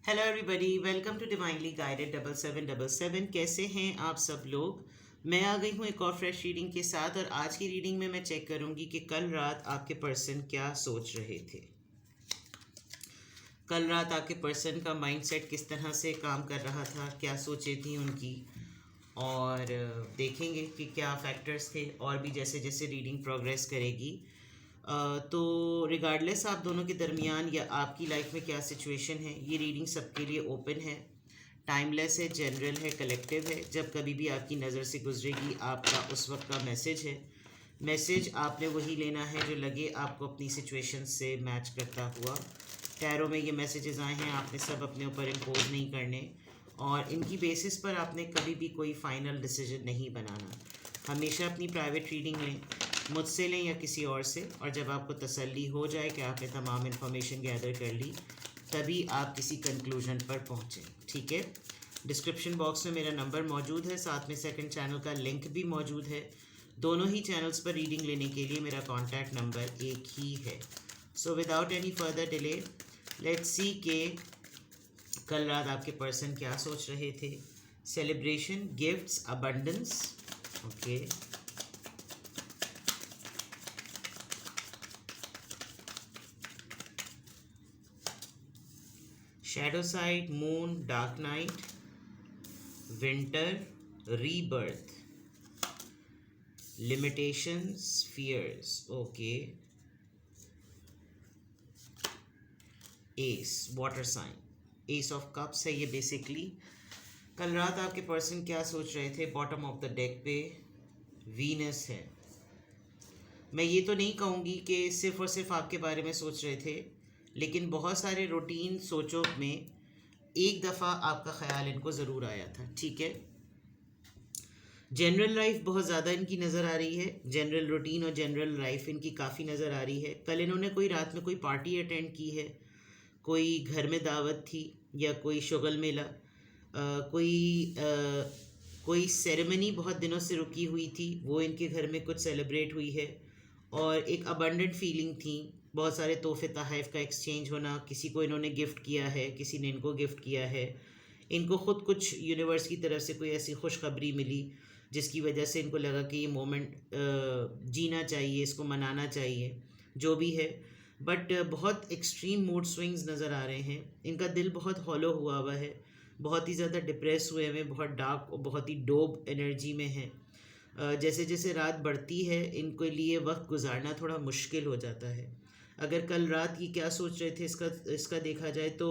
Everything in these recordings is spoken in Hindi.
Hello everybody, welcome to divinely guided 7777। कैसे हैं आप सब लोग। मैं आ गई हूँ एक और फ्रेश रीडिंग के साथ, और आज की रीडिंग में मैं चेक करूँगी कि कल रात आपके पर्सन क्या सोच रहे थे। कल रात आपके पर्सन का माइंडसेट किस तरह से काम कर रहा था, क्या सोचे थी उनकी, और देखेंगे कि क्या फैक्टर्स थे। और भी जैसे जैसे रीडिंग प्रोग्रेस करेगी तो रिगार्डलेस आप दोनों के दरमियान या आपकी लाइफ में क्या सिचुएशन है, ये रीडिंग सबके लिए ओपन है, टाइमलेस है, जनरल है, कलेक्टिव है। जब कभी भी आपकी नज़र से गुजरेगी आपका उस वक्त का मैसेज है। मैसेज आपने वही लेना है जो लगे आपको अपनी सिचुएशन से मैच करता हुआ। टैरो में ये मैसेजेस आए हैं, आपने सब अपने ऊपर इम्पोज नहीं करने, और इनकी बेसिस पर आपने कभी भी कोई फाइनल डिसीजन नहीं बनाना। हमेशा अपनी प्राइवेट रीडिंग लें, मुझसे लें या किसी और से, और जब आपको तसल्ली हो जाए कि आपने तमाम इन्फॉर्मेशन गैदर कर ली, तभी आप किसी कंक्लूजन पर पहुँचें। ठीक है। डिस्क्रिप्शन बॉक्स में मेरा नंबर मौजूद है, साथ में सेकंड चैनल का लिंक भी मौजूद है। दोनों ही चैनल्स पर रीडिंग लेने के लिए मेरा कॉन्टैक्ट नंबर एक ही है। So without any further delay, let's see के कल रात आपके पर्सन क्या सोच रहे थे। Celebration, gifts, abundance. Okay. Shadow side, moon, dark night, winter, rebirth, limitations, fears. Okay. Ace, water sign, ace of cups है ये बेसिकली। कल रात आपके पर्सन क्या सोच रहे थे। बॉटम ऑफ द डेक पे वीनस है। मैं ये तो नहीं कहूँगी कि सिर्फ और सिर्फ आपके बारे में सोच रहे थे, लेकिन बहुत सारे रूटीन सोचों में एक दफ़ा आपका ख्याल इनको ज़रूर आया था। ठीक है। जनरल लाइफ बहुत ज़्यादा इनकी नज़र आ रही है, जनरल रूटीन और जनरल लाइफ इनकी काफ़ी नज़र आ रही है। कल इन्होंने कोई रात में कोई पार्टी अटेंड की है, कोई घर में दावत थी, या कोई शुगल मेला, कोई सेरेमनी बहुत दिनों से रुकी हुई थी, वो इनके घर में कुछ सेलिब्रेट हुई है, और एक अबंडेंट फीलिंग थी। बहुत सारे तोहफे तोहफ़ का एक्सचेंज होना, किसी को इन्होंने गिफ्ट किया है, किसी ने इनको गिफ्ट किया है। इनको ख़ुद कुछ यूनिवर्स की तरफ से कोई ऐसी खुशखबरी मिली जिसकी वजह से इनको लगा कि ये मोमेंट जीना चाहिए, इसको मनाना चाहिए, जो भी है। बट बहुत एक्सट्रीम मूड स्विंग्स नज़र आ रहे हैं। इनका दिल बहुत हॉलो हुआ हुआ है, बहुत ही ज़्यादा डिप्रेस हुए हुए, बहुत डार्क और बहुत ही डोप एनर्जी में है। जैसे जैसे रात बढ़ती है इनके लिए वक्त गुजारना थोड़ा मुश्किल हो जाता है। अगर कल रात ये क्या सोच रहे थे इसका देखा जाए तो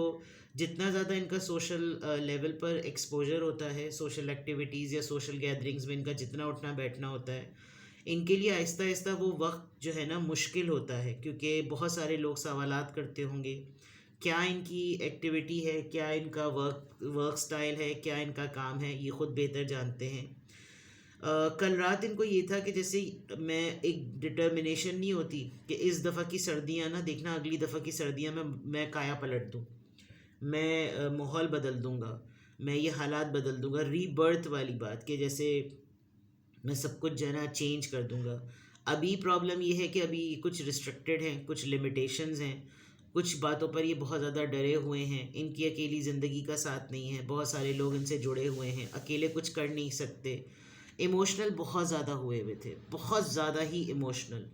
जितना ज़्यादा इनका सोशल लेवल पर एक्सपोजर होता है, सोशल एक्टिविटीज़ या सोशल गैदरिंग्स में इनका जितना उठना बैठना होता है, इनके लिए आहिस्ता आहिस्ता वो वक्त जो है ना मुश्किल होता है, क्योंकि बहुत सारे लोग सवालात करते होंगे क्या इनकी एक्टिविटी है, क्या इनका वर्क स्टाइल है, क्या इनका काम है, ये खुद बेहतर जानते हैं। कल रात इनको ये था कि जैसे मैं एक डिटर्मिनेशन नहीं होती कि इस दफ़ा की सर्दियाँ ना देखना, अगली दफ़ा की सर्दियाँ में मैं काया पलट दूँ, मैं माहौल बदल दूँगा, मैं ये हालात बदल दूँगा। रीबर्थ वाली बात कि जैसे मैं सब कुछ जो है ना चेंज कर दूँगा। अभी प्रॉब्लम ये है कि अभी कुछ रिस्ट्रिक्टेड हैं, कुछ लिमिटेशंस हैं, कुछ बातों पर ये बहुत ज़्यादा डरे हुए हैं। इनकी अकेली ज़िंदगी का साथ नहीं है, बहुत सारे लोग इनसे जुड़े हुए हैं, अकेले कुछ कर नहीं सकते। इमोशनल बहुत ज़्यादा हुए हुए थे, बहुत ज़्यादा ही इमोशनल,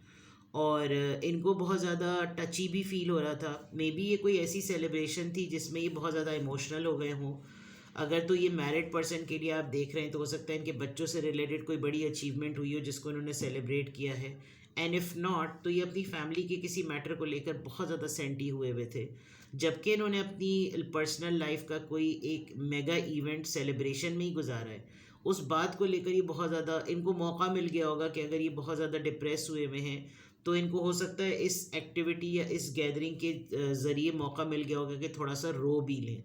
और इनको बहुत ज़्यादा टची भी फील हो रहा था। मे बी ये कोई ऐसी सेलिब्रेशन थी जिसमें ये बहुत ज़्यादा इमोशनल हो गए हों। अगर तो ये मैरिड पर्सन के लिए आप देख रहे हैं तो हो सकता है इनके बच्चों से रिलेटेड कोई बड़ी अचीवमेंट हुई हो जिसको इन्होंने सेलिब्रेट किया है। एंड इफ़ नॉट तो ये अपनी फैमिली के किसी मैटर को लेकर बहुत ज़्यादा सेंटी हुए हुए थे, जबकि इन्होंने अपनी पर्सनल लाइफ का कोई एक मेगा इवेंट सेलिब्रेशन में ही गुजारा है। उस बात को लेकर ये बहुत ज़्यादा इनको मौका मिल गया होगा कि अगर ये बहुत ज़्यादा डिप्रेस हुए हुए हैं तो इनको हो सकता है इस एक्टिविटी या इस गैदरिंग के ज़रिए मौका मिल गया होगा कि थोड़ा सा रो भी लें।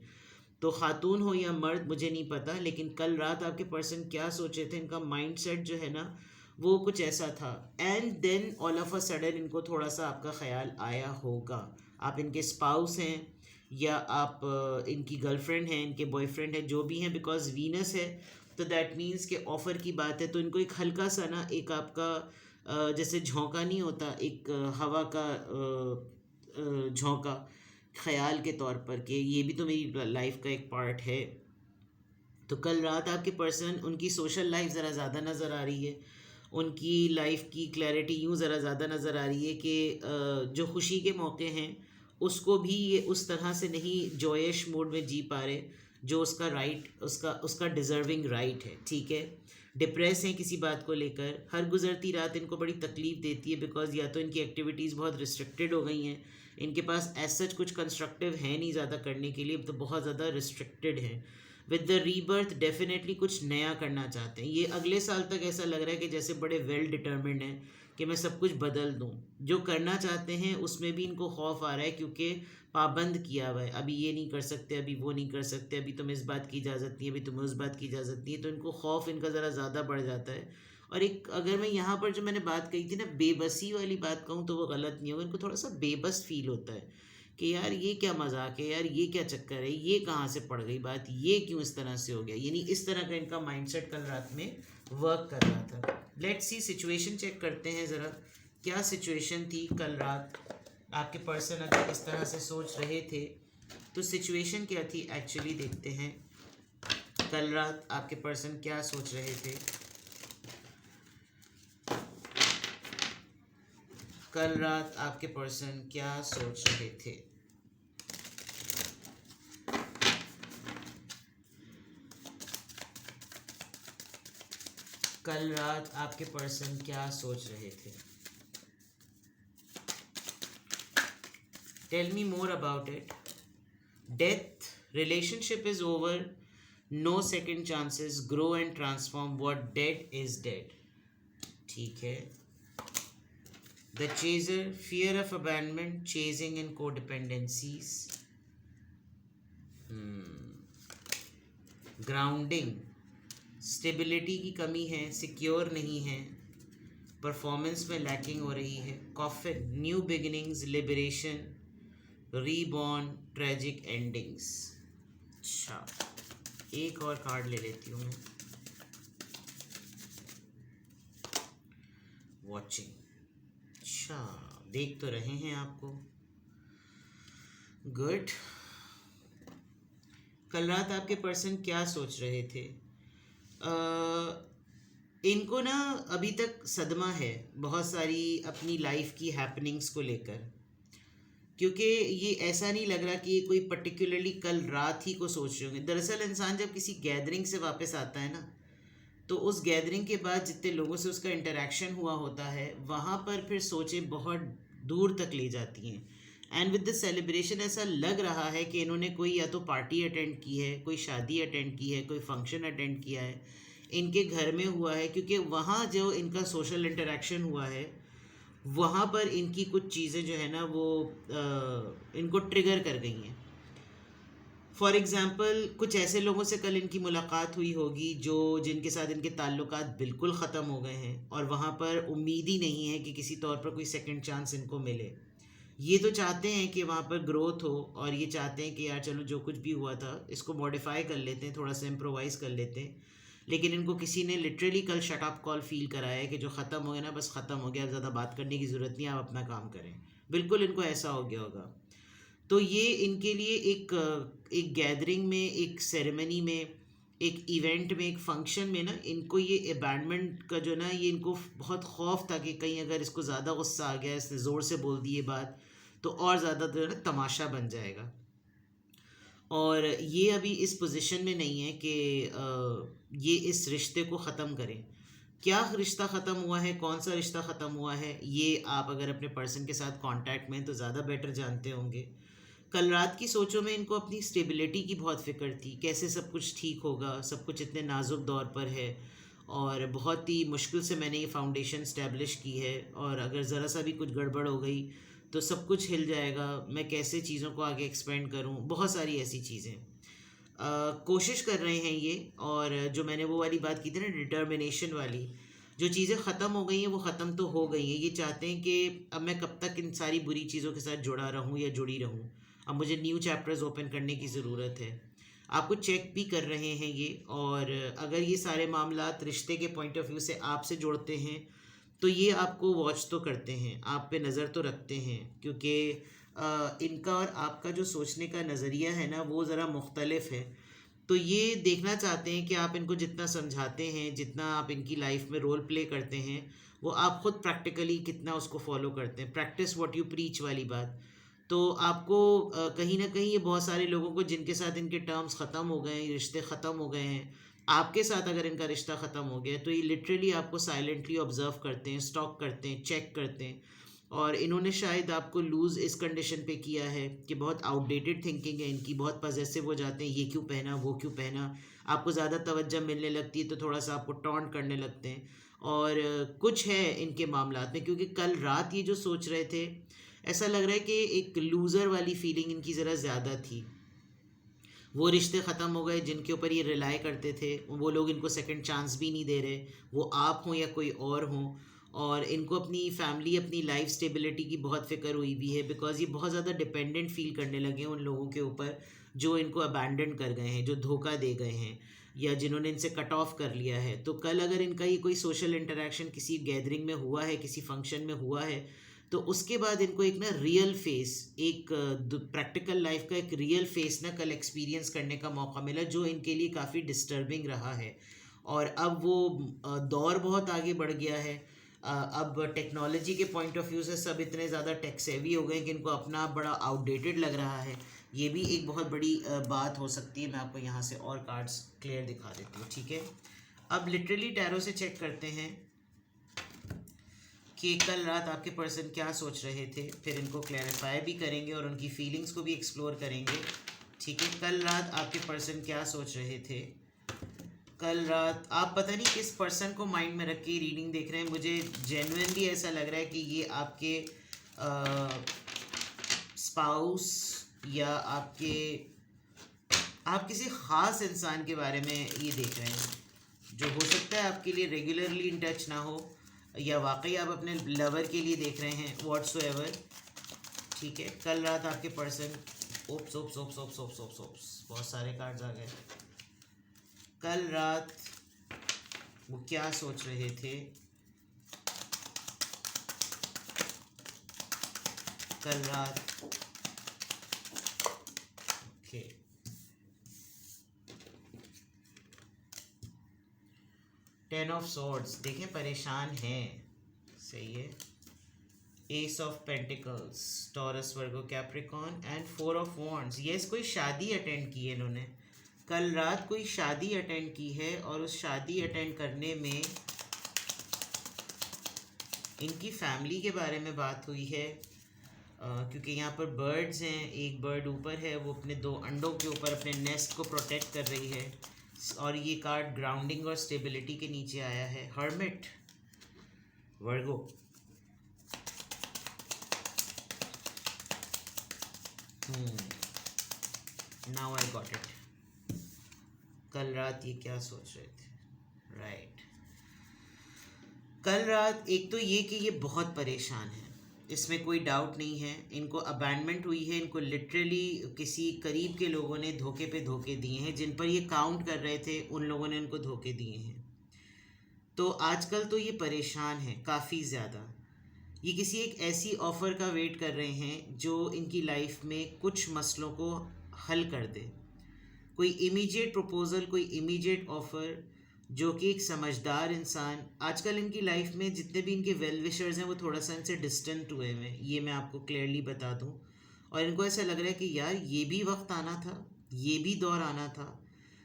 तो खातून हो या मर्द मुझे नहीं पता, लेकिन कल रात आपके पर्सन क्या सोचे थे, इनका माइंडसेट जो है ना वो कुछ ऐसा था। And then all of a sudden इनको थोड़ा सा आपका ख्याल आया होगा। आप इनके स्पाउस हैं या आप इनकी गर्लफ्रेंड हैं, इनके बॉयफ्रेंड हैं, जो भी हैं, बिकॉज वीनस है तो दैट मीन्स के ऑफ़र की बात है। तो इनको एक हल्का सा ना एक आपका जैसे झोंका नहीं होता, एक हवा का झोंका, ख्याल के तौर पर कि ये भी तो मेरी लाइफ का एक पार्ट है। तो कल रात आपके पर्सन, उनकी सोशल लाइफ ज़रा ज़्यादा नज़र आ रही है, उनकी लाइफ की क्लैरिटी यूँ ज़रा ज़्यादा नज़र आ रही है कि जो खुशी के मौके हैं उसको भी ये उस तरह से नहीं जॉयश मोड में जी पा रहे जो उसका राइट, उसका उसका डिज़र्विंग राइट है। ठीक है, डिप्रेस हैं किसी बात को लेकर, हर गुजरती रात इनको बड़ी तकलीफ़ देती है बिकॉज या तो इनकी एक्टिविटीज़ बहुत रिस्ट्रिक्टेड हो गई हैं, इनके पास एज सच कुछ कंस्ट्रक्टिव है नहीं ज़्यादा करने के लिए, तो बहुत ज़्यादा रिस्ट्रिक्टेड हैं। विद द रीबर्थ डेफिनेटली कुछ नया करना चाहते हैं। ये अगले साल तक ऐसा लग रहा है कि जैसे बड़े वेल डिटर्मिन्ड हैं कि मैं सब कुछ बदल दूं। जो करना चाहते हैं उसमें भी इनको खौफ आ रहा है क्योंकि पाबंद किया हुआ है, अभी ये नहीं कर सकते, अभी वो नहीं कर सकते, अभी तुम्हें इस बात की इजाज़त नहीं है, अभी तुम्हें उस बात की इजाज़त नहीं है, तो इनको खौफ इनका ज़रा ज़्यादा बढ़ जाता है। और एक अगर मैं यहाँ पर जो मैंने बात कही थी ना, बेबसी वाली बात कहूँ तो वो गलत नहीं होगा, इनको थोड़ा सा बेबस फील होता है कि यार ये क्या मजाक है, यार ये क्या चक्कर है, ये कहाँ से पड़ गई बात, ये क्यों इस तरह से हो गया, यानी इस तरह का इनका माइंडसेट कल रात में वर्क कर रहा था। लेट्स सी, सिचुएशन चेक करते हैं ज़रा, क्या सिचुएशन थी कल रात। आपके पर्सन अगर इस तरह से सोच रहे थे तो सिचुएशन क्या थी एक्चुअली, देखते हैं कल रात आपके पर्सन क्या सोच रहे थे। कल रात आपके पर्सन क्या सोच रहे थे। कल रात आपके पर्सन क्या सोच रहे थे। Tell me more about it. Death, relationship is over, no second chances, grow and transform, what dead is dead. ठीक है। The chaser, fear of abandonment, chasing and codependencies. Grounding, stability की कमी है, सिक्योर नहीं है, परफॉर्मेंस में लैकिंग हो रही है। Coffin, new beginnings, liberation, reborn, tragic endings. अच्छा, एक और कार्ड ले लेती हूँ मैं। वॉचिंग, अच्छा देख तो रहे हैं आपको, गुड। कल रात आपके पर्सन क्या सोच रहे थे। इनको ना अभी तक सदमा है बहुत सारी अपनी लाइफ की हैपनिंग्स को लेकर, क्योंकि ये ऐसा नहीं लग रहा कि ये कोई पर्टिकुलरली कल रात ही को सोच रहे होंगे। दरअसल इंसान जब किसी गैदरिंग से वापस आता है ना, तो उस गैदरिंग के बाद जितने लोगों से उसका इंटरेक्शन हुआ होता है वहाँ पर फिर सोचें बहुत दूर तक ले जाती हैं। एंड विद द सेलिब्रेशन ऐसा लग रहा है कि इन्होंने कोई या तो पार्टी अटेंड की है, कोई शादी अटेंड की है, कोई फंक्शन अटेंड किया है, इनके घर में हुआ है, क्योंकि वहाँ जो इनका सोशल इंटरेक्शन हुआ है वहाँ पर इनकी कुछ चीज़ें जो है ना वो इनको ट्रिगर कर गई हैं। फॉर एग्ज़ाम्पल, कुछ ऐसे लोगों से कल इनकी मुलाकात हुई होगी जो जिनके साथ इनके ताल्लुकात बिल्कुल ख़त्म हो गए हैं और वहाँ पर उम्मीद ही नहीं है कि किसी तौर पर कोई सेकंड चांस इनको मिले। ये तो चाहते हैं कि वहाँ पर ग्रोथ हो और ये चाहते हैं कि यार चलो जो कुछ भी हुआ था इसको मॉडिफाई कर लेते हैं, थोड़ा सा इम्प्रोवाइज़ कर लेते हैं, लेकिन इनको किसी ने लिटरली कल शट अप कॉल फील कराया है कि जो ख़त्म हो गया ना बस ख़त्म हो गया, अब ज़्यादा बात करने की ज़रूरत नहीं, आप अपना काम करें। बिल्कुल इनको ऐसा हो गया होगा। तो ये इनके लिए एक गैदरिंग में, एक सेरेमनी में, एक इवेंट में, एक फंक्शन में ना इनको ये अबैंडमेंट का जो ना ये इनको बहुत खौफ था कि कहीं अगर इसको ज़्यादा गुस्सा आ गया, इसने ज़ोर से बोल दी ये बात तो और ज़्यादा जो है ना तमाशा बन जाएगा। और ये अभी इस पोजीशन में नहीं है कि ये इस रिश्ते को ख़त्म करें। क्या रिश्ता ख़त्म हुआ है, कौन सा रिश्ता ख़त्म हुआ है, ये आप अगर अपने पर्सन के साथ कांटेक्ट में तो ज़्यादा बेटर जानते होंगे। कल रात की सोचों में इनको अपनी स्टेबिलिटी की बहुत फ़िक्र थी, कैसे सब कुछ ठीक होगा, सब कुछ इतने नाजुक दौर पर है और बहुत ही मुश्किल से मैंने ये फाउंडेशन इस्टेब्लिश की है और अगर ज़रा सा भी कुछ गड़बड़ हो गई तो सब कुछ हिल जाएगा, मैं कैसे चीज़ों को आगे एक्सपेंड करूँ, बहुत सारी ऐसी चीज़ें कोशिश कर रहे हैं ये। और जो मैंने वो वाली बात की थी ना डिटर्मिनेशन वाली, जो चीज़ें ख़त्म हो गई हैं वो ख़त्म तो हो गई हैं, ये चाहते हैं कि अब मैं कब तक इन सारी बुरी चीज़ों के साथ जुड़ा रहूँ या जुड़ी रहूँ, अब मुझे न्यू चैप्टर्स ओपन करने की ज़रूरत है। आपको चेक भी कर रहे हैं ये, और अगर ये सारे मामलात रिश्ते के पॉइंट ऑफ व्यू से आपसे जोड़ते हैं तो ये आपको वॉच तो करते हैं, आप पे नज़र तो रखते हैं, क्योंकि इनका और आपका जो सोचने का नज़रिया है ना वो ज़रा मुख्तलिफ है। तो ये देखना चाहते हैं कि आप इनको जितना समझाते हैं, जितना आप इनकी लाइफ में रोल प्ले करते हैं, वो आप खुद प्रैक्टिकली कितना उसको फॉलो करते हैं। प्रैक्टिस व्हाट यू प्रीच वाली बात। तो आपको कहीं ना कहीं ये बहुत सारे लोगों को जिनके साथ इनके टर्म्स ख़त्म हो गए हैं, रिश्ते ख़त्म हो गए हैं, आपके साथ अगर इनका रिश्ता ख़त्म हो गया तो ये लिटरली आपको साइलेंटली ऑब्जर्व करते हैं, स्टॉक करते हैं, चेक करते हैं। और इन्होंने शायद आपको लूज़ इस कंडीशन पे किया है कि बहुत आउटडेटेड थिंकिंग है इनकी, बहुत पजेसिव हो जाते हैं, ये क्यों पहना, वो क्यों पहना। आपको ज़्यादा तवज्जो मिलने लगती है तो थोड़ा सा आपको टॉन्ट करने लगते हैं। और कुछ है इनके मामलात में, क्योंकि कल रात ये जो सोच रहे थे, ऐसा लग रहा है कि एक लूज़र वाली फीलिंग इनकी ज़रा ज़्यादा थी। वो रिश्ते ख़त्म हो गए जिनके ऊपर ये रिलाई करते थे, वो लोग इनको सेकंड चांस भी नहीं दे रहे, वो आप हों या कोई और हों। और इनको अपनी फैमिली, अपनी लाइफ स्टेबिलिटी की बहुत फ़िक्र हुई भी है, बिकॉज़ ये बहुत ज़्यादा डिपेंडेंट फ़ील करने लगे हैं उन लोगों के ऊपर जो इनको अबैंडन कर गए हैं, जो धोखा दे गए हैं, या जिन्होंने इनसे कट ऑफ कर लिया है। तो कल अगर इनका ये कोई सोशल इंटरेक्शन किसी गैदरिंग में हुआ है, किसी फंक्शन में हुआ है, तो उसके बाद इनको एक ना रियल फेस, एक प्रैक्टिकल लाइफ का एक रियल फेस ना कल एक्सपीरियंस करने का मौका मिला, जो इनके लिए काफ़ी डिस्टर्बिंग रहा है। और अब वो दौर बहुत आगे बढ़ गया है। अब टेक्नोलॉजी के पॉइंट ऑफ व्यू से सब इतने ज़्यादा टेक सेवी हो गए कि इनको अपना बड़ा आउटडेटेड लग रहा है। ये भी एक बहुत बड़ी बात हो सकती है। मैं आपको यहाँ से और कार्ड्स क्लियर दिखा देती हूँ, ठीक है। अब लिटरली टैरो से चेक करते हैं कि कल रात आपके पर्सन क्या सोच रहे थे, फिर इनको क्लैरिफाई भी करेंगे और उनकी फीलिंग्स को भी एक्सप्लोर करेंगे, ठीक है। कल रात आपके पर्सन क्या सोच रहे थे। कल रात आप पता नहीं किस पर्सन को माइंड में रख के रीडिंग देख रहे हैं। मुझे जेन्युइनली ऐसा लग रहा है कि ये आपके स्पाउस या आप किसी ख़ास इंसान के बारे में ये देख रहे हैं, जो हो सकता है आपके लिए रेगुलरली इन टच ना हो, या वाकई आप अपने लवर के लिए देख रहे हैं, व्हाट्सोएवर, ठीक है। कल रात आपके person oops oops oops oops oops oops oops बहुत सारे कार्ड्स आ गए। कल रात वो क्या सोच रहे थे। कल रात ओके, टेन ऑफ सॉर्ड्स, देखें परेशान हैं, सही है। S of pentacles, taurus, Virgo, Capricorn and four of wands. Yes, कोई शादी अटेंड की है इन्होंने, कल रात कोई शादी अटेंड की है, और उस शादी अटेंड करने में इनकी फैमिली के बारे में बात हुई है। क्योंकि यहाँ पर बर्ड्स हैं, एक बर्ड ऊपर है, वो अपने दो अंडों के ऊपर अपने नेस्ट को प्रोटेक्ट कर रही है। और ये कार्ड ग्राउंडिंग और स्टेबिलिटी के नीचे आया है। Hermit, Virgo, now I got it. कल रात ये क्या सोच रहे थे, राइट। कल रात एक तो ये कि ये बहुत परेशान है, इसमें कोई डाउट नहीं है। इनको अबैंडमेंट हुई है, इनको लिटरली किसी करीब के लोगों ने धोखे पे धोखे दिए हैं, जिन पर ये काउंट कर रहे थे उन लोगों ने इनको धोखे दिए हैं। तो आजकल तो ये परेशान है काफ़ी ज़्यादा। ये किसी एक ऐसी ऑफ़र का वेट कर रहे हैं जो इनकी लाइफ में कुछ मसलों को हल कर दे। कोई इमीडिएट प्रपोज़ल, कोई इमीडिएट ऑफ़र, जो कि एक समझदार इंसान। आजकल इनकी लाइफ में जितने भी इनके वेल विशर्स हैं वो थोड़ा सा इनसे डिस्टेंट हुए हैं, ये मैं आपको क्लियरली बता दूं। और इनको ऐसा लग रहा है कि यार ये भी वक्त आना था, ये भी दौर आना था।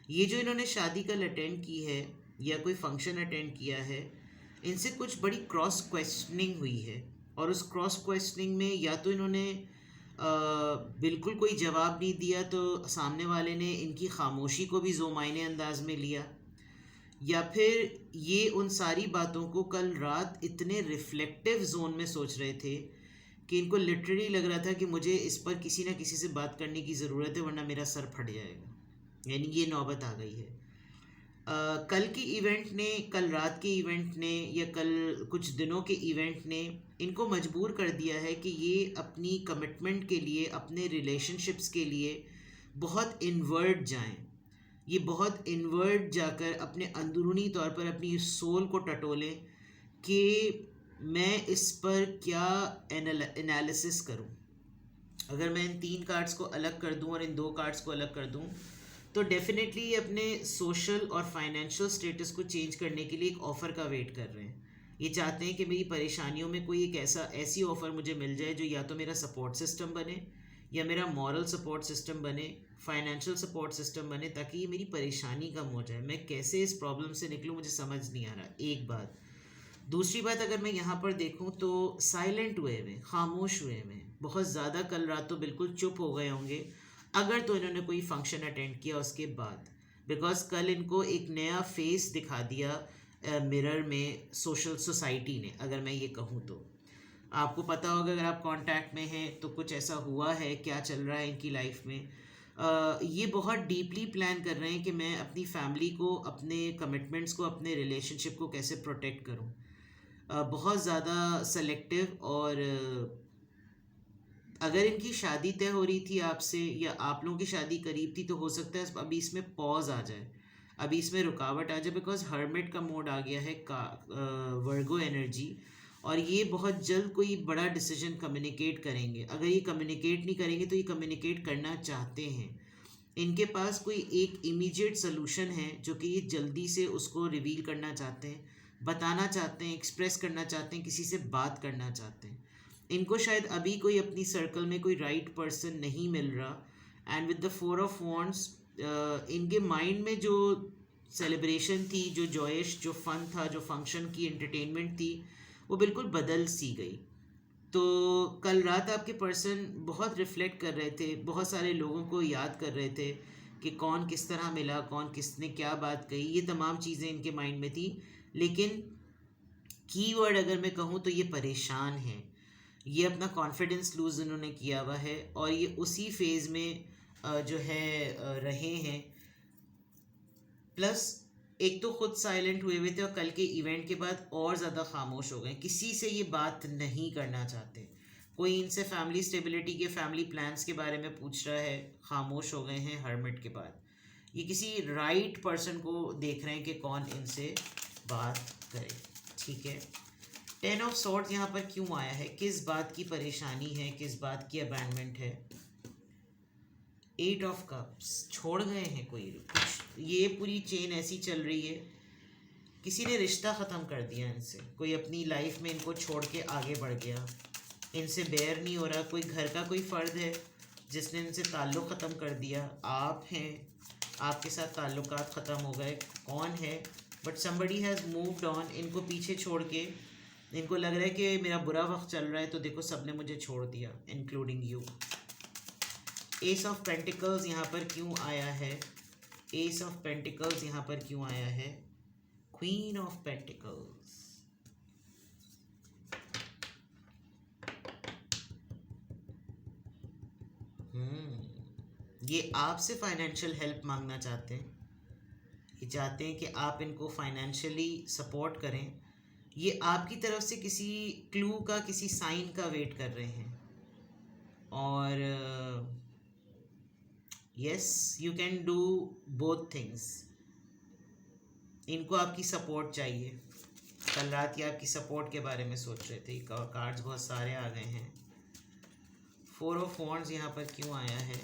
ये जो इन्होंने शादी कल अटेंड की है या कोई फंक्शन अटेंड किया है, इनसे कुछ बड़ी क्रॉस क्वेश्चनिंग हुई है। और उस क्रॉस क्वेश्चनिंग में या तो इन्होंने बिल्कुल कोई जवाब नहीं दिया, तो सामने वाले ने इनकी खामोशी को भी ज़ोमायने अंदाज में लिया, या फिर ये उन सारी बातों को कल रात इतने रिफ्लेक्टिव जोन में सोच रहे थे कि इनको लिटरली लग रहा था कि मुझे इस पर किसी ना किसी से बात करने की ज़रूरत है, वरना मेरा सर फट जाएगा। यानी ये नौबत आ गई है। कल की इवेंट ने, कल रात के इवेंट ने, या कल कुछ दिनों के इवेंट ने इनको मजबूर कर दिया है कि ये अपनी कमिटमेंट के लिए, अपने रिलेशनशिप्स के लिए बहुत इनवर्ड जाएं। ये बहुत इनवर्ड जाकर अपने अंदरूनी तौर पर अपनी सोल को टटोलें कि मैं इस पर क्या एनालिसिस करूं। अगर मैं इन 3 कार्ड्स को अलग कर दूं और इन 2 कार्ड्स को अलग कर दूं, तो डेफिनेटली ये अपने सोशल और फाइनेंशियल स्टेटस को चेंज करने के लिए एक ऑफ़र का वेट कर रहे हैं। ये चाहते हैं कि मेरी परेशानियों में कोई एक ऐसी ऑफ़र मुझे मिल जाए जो या तो मेरा सपोर्ट सिस्टम बने, या मेरा मॉरल सपोर्ट सिस्टम बने, फाइनेंशियल सपोर्ट सिस्टम बने, ताकि ये मेरी परेशानी कम हो जाए। मैं कैसे इस प्रॉब्लम से निकलूँ मुझे समझ नहीं आ रहा, एक बात। दूसरी बात, अगर मैं यहाँ पर देखूँ तो साइलेंट हुए में, खामोश हुए में, बहुत ज़्यादा कल रात तो बिल्कुल चुप हो गए होंगे, अगर तो इन्होंने कोई फंक्शन अटेंड किया उसके बाद। बिकॉज कल इनको एक नया फेस दिखा दिया मिरर में सोशल सोसाइटी ने, अगर मैं ये कहूँ तो। आपको पता होगा अगर आप कांटेक्ट में हैं तो कुछ ऐसा हुआ है, क्या चल रहा है इनकी लाइफ में। ये बहुत डीपली प्लान कर रहे हैं कि मैं अपनी फैमिली को, अपने कमिटमेंट्स को, अपने रिलेशनशिप को कैसे प्रोटेक्ट करूं। बहुत ज़्यादा सेलेक्टिव, और अगर इनकी शादी तय हो रही थी आपसे, या आप लोगों की शादी करीब थी, तो हो सकता है अभी इसमें पॉज आ जाए, अभी इसमें रुकावट आ जाए, बिकॉज हर्मिट का मोड आ गया है का वर्गो एनर्जी, और ये बहुत जल्द कोई बड़ा डिसीजन कम्युनिकेट करेंगे। अगर ये कम्युनिकेट नहीं करेंगे तो ये कम्युनिकेट करना चाहते हैं। इनके पास कोई एक इमीडिएट सोल्यूशन है जो कि ये जल्दी से उसको रिवील करना चाहते हैं, बताना चाहते हैं, एक्सप्रेस करना चाहते हैं, किसी से बात करना चाहते हैं। इनको शायद अभी कोई अपनी सर्कल में कोई राइट पर्सन नहीं मिल रहा। And with the 4 of wands, इनके माइंड में जो सेलिब्रेशन थी, जो जॉयश, जो फन था, जो फंक्शन की एंटरटेनमेंट थी, वो बिल्कुल बदल सी गई। तो कल रात आपके पर्सन बहुत रिफ्लेक्ट कर रहे थे, बहुत सारे लोगों को याद कर रहे थे कि कौन किस तरह मिला, कौन किसने क्या बात कही, ये तमाम चीज़ें इनके माइंड में थी। लेकिन कीवर्ड अगर मैं कहूँ तो ये परेशान हैं। ये अपना कॉन्फिडेंस लूज़ इन्होंने किया हुआ है, और ये उसी फेज़ में जो है रहे हैं। प्लस एक तो खुद साइलेंट हुए हुए थे, और कल के इवेंट के बाद और ज़्यादा खामोश हो गए, किसी से ये बात नहीं करना चाहते। कोई इनसे फैमिली स्टेबिलिटी के, फैमिली प्लान्स के बारे में पूछ रहा है, खामोश हो गए हैं हर्मिट के बाद। ये किसी राइट पर्सन को देख रहे हैं कि कौन इनसे बात करे। ठीक है, 10 ऑफ सॉर्ड्स यहाँ पर क्यों आया है, किस बात की परेशानी है, किस बात की अबैंडमेंट है। 8 ऑफ कप्स, छोड़ गए हैं कोई कुछ, ये पूरी चेन ऐसी चल रही है, किसी ने रिश्ता ख़त्म कर दिया इनसे, कोई अपनी लाइफ में इनको छोड़ के आगे बढ़ गया, इनसे बेयर नहीं हो रहा। कोई घर का कोई फ़र्द है जिसने इनसे ताल्लुक़ ख़त्म कर दिया, आप हैं, आपके साथ ताल्लुकात ख़त्म हो गए, कौन है, but somebody has moved on. इनको पीछे छोड़ के इनको लग रहा है कि मेरा बुरा वक्त चल रहा है, तो देखो सब ने मुझे छोड़ दिया, including you. S of pentacles यहाँ पर क्यों आया है, एस ऑफ पेंटिकल्स यहाँ पर क्यों आया है, क्वीन ऑफ पेंटिकल्स। ये आपसे फाइनेंशियल हेल्प मांगना चाहते हैं, ये चाहते हैं कि आप इनको फाइनेंशियली सपोर्ट करें। ये आपकी तरफ से किसी क्लू का, किसी साइन का वेट कर रहे हैं। और yes, you can do both things. इनको आपकी सपोर्ट चाहिए, कल रात ये आपकी सपोर्ट के बारे में सोच रहे थे। कार्ड्स बहुत सारे आ गए हैं। 4 ऑफ वॉन्ड्स यहाँ पर क्यों आया है,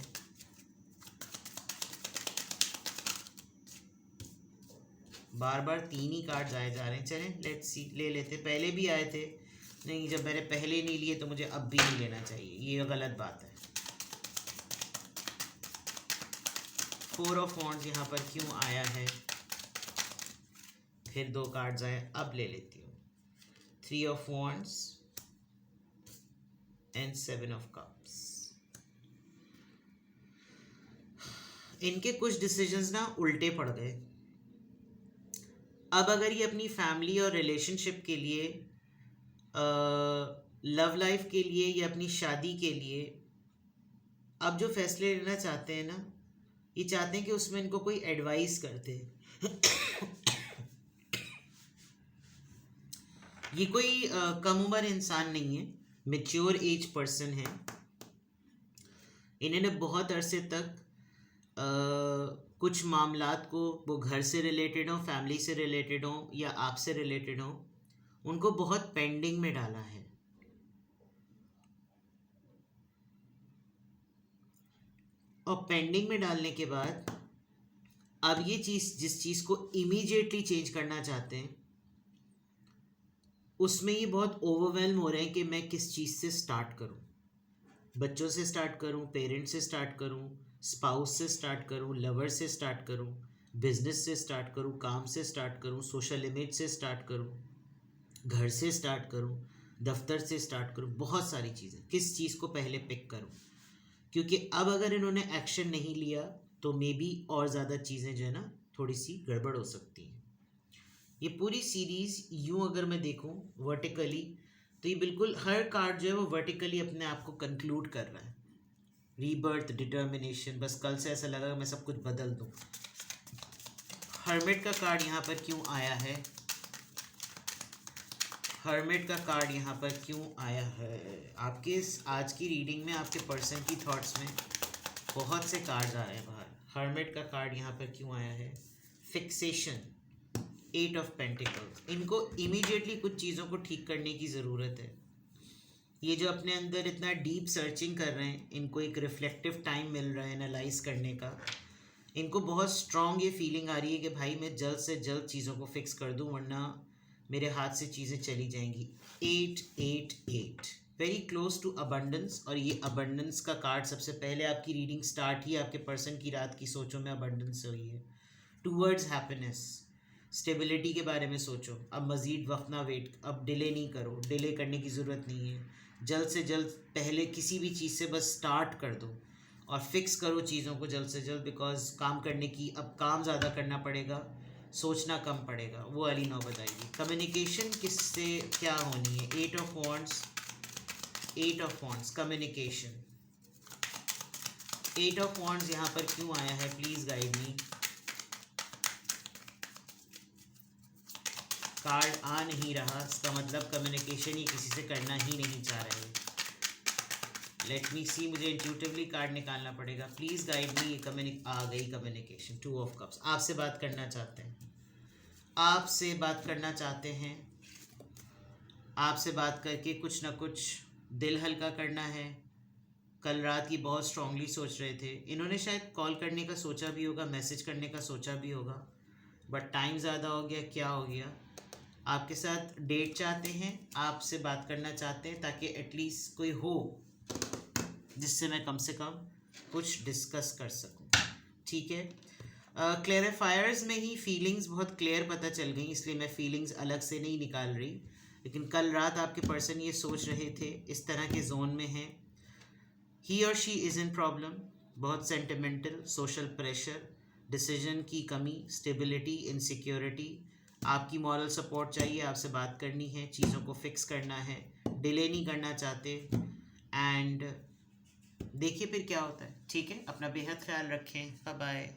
बार बार 3 ही कार्ड्स आए जा रहे हैं। चलें लेट्स सी, ले लेते, पहले भी आए थे, नहीं जब मैंने पहले नहीं लिए तो मुझे अब भी नहीं लेना चाहिए, ये गलत बात है। 4 ऑफ वॉन्ड्स यहाँ पर क्यों आया है, फिर 2 कार्ड्स आए, अब ले लेती हूँ। 3 of wands and 7 of cups. इनके कुछ डिसीजंस ना उल्टे पड़ गए। अब अगर ये अपनी फैमिली और रिलेशनशिप के लिए, लव लाइफ के लिए, या अपनी शादी के लिए अब जो फैसले लेना चाहते हैं ना, ये चाहते हैं कि उसमें इनको कोई एडवाइस करते। ये कोई कम उम्र इंसान नहीं है, मेच्योर एज पर्सन है। इन्होंने बहुत अरसे तक कुछ मामलात को, वो घर से रिलेटेड हो, फैमिली से रिलेटेड हो, या आपसे रिलेटेड हो, उनको बहुत पेंडिंग में डाला है। और पेंडिंग में डालने के बाद अब ये चीज़, जिस चीज़ को इमीडिएटली चेंज करना चाहते हैं, उसमें ये बहुत ओवरवेलम हो रहे हैं कि मैं किस चीज़ से स्टार्ट करूं। बच्चों से स्टार्ट करूं, पेरेंट्स से स्टार्ट करूं, स्पाउस से स्टार्ट करूं, लवर से स्टार्ट करूं, बिजनेस से स्टार्ट करूं, काम से स्टार्ट करूं, सोशल इमेज से स्टार्ट करूं, घर से स्टार्ट करूं, दफ्तर से स्टार्ट करूं, बहुत सारी चीज़ें, किस चीज़ को पहले पिक करूं। क्योंकि अब अगर इन्होंने एक्शन नहीं लिया तो मे बी और ज़्यादा चीज़ें जो है ना थोड़ी सी गड़बड़ हो सकती हैं। ये पूरी सीरीज़ यूँ अगर मैं देखूँ वर्टिकली, तो ये बिल्कुल हर कार्ड जो है वो वर्टिकली अपने आप को कंक्लूड कर रहा है। रीबर्थ, डिटर्मिनेशन, बस कल से ऐसा लगा कि मैं सब कुछ बदल दूँ। हर्मिट का कार्ड यहाँ पर क्यों आया है? हर्मिट का कार्ड यहाँ पर क्यों आया है? आपके इस आज की रीडिंग में आपके पर्सन की थॉट्स में बहुत से कार्ड्स आ रहे हैं बाहर। हर्मिट का कार्ड यहाँ पर क्यों आया है? Fixation, 8 of pentacles. इनको इमीडिएटली कुछ चीज़ों को ठीक करने की ज़रूरत है। ये जो अपने अंदर इतना डीप सर्चिंग कर रहे हैं, इनको एक रिफ्लेक्टिव टाइम मिल रहा है एनालाइज करने का। इनको बहुत स्ट्रॉन्ग ये फीलिंग आ रही है कि भाई मैं जल्द से जल्द चीज़ों को फिक्स कर दूं, वरना मेरे हाथ से चीज़ें चली जाएंगी। 888 वेरी क्लोज टू अबंडेंस। और ये अबंडेंस का कार्ड सबसे पहले आपकी रीडिंग स्टार्ट ही आपके पर्सन की रात की सोचों में अबंडेंस से हुई है। टूवर्ड्स हैप्पीनेस, स्टेबिलिटी के बारे में सोचो। अब मज़ीद वक्त ना वेट, अब डिले नहीं करो, डिले करने की ज़रूरत नहीं है। जल्द से जल्द पहले किसी भी चीज़ से बस स्टार्ट कर दो और फिक्स करो चीज़ों को जल्द से जल्द, बिकॉज काम करने की, अब काम ज़्यादा करना पड़ेगा, सोचना कम पड़ेगा। वो वाली नौबत आएगी। कम्युनिकेशन किससे क्या होनी है? 8 of wands, 8 of wands, communication. 8 of wands यहाँ पर क्यों आया है? Please guide me. कार्ड आ नहीं रहा, इसका मतलब कम्युनिकेशन ही किसी से करना ही नहीं चाह रहे। लेट मी सी, मुझे इंट्यूटिवली कार्ड निकालना पड़ेगा। Please guide me. आ गई कम्युनिकेशन, 2 ऑफ कप्स। आपसे बात करना चाहते हैं, आपसे बात करना चाहते हैं, आपसे बात करके कुछ ना कुछ दिल हल्का करना है। कल रात की बहुत स्ट्रांगली सोच रहे थे। इन्होंने शायद कॉल करने का सोचा भी होगा, मैसेज करने का सोचा भी होगा, बट टाइम ज़्यादा हो गया, क्या हो गया। आपके साथ डेट चाहते हैं, आपसे बात करना चाहते हैं, ताकि एटलीस्ट कोई हो जिससे मैं कम से कम कुछ डिस्कस कर सकूं। ठीक है, क्लैरिफायर्स में ही फीलिंग्स बहुत क्लियर पता चल गई, इसलिए मैं फीलिंग्स अलग से नहीं निकाल रही। लेकिन कल रात आपके पर्सन ये सोच रहे थे, इस तरह के जोन में हैं। ही और शी इज़ इन प्रॉब्लम, बहुत सेंटिमेंटल, सोशल प्रेशर, डिसीजन की कमी, स्टेबिलिटी, इनसिक्योरिटी। आपकी मॉरल सपोर्ट चाहिए, आपसे बात करनी है, चीज़ों को फिक्स करना है, डिले नहीं करना चाहते। एंड देखिए फिर क्या होता है। ठीक है, अपना बेहद ख्याल रखें। Bye bye.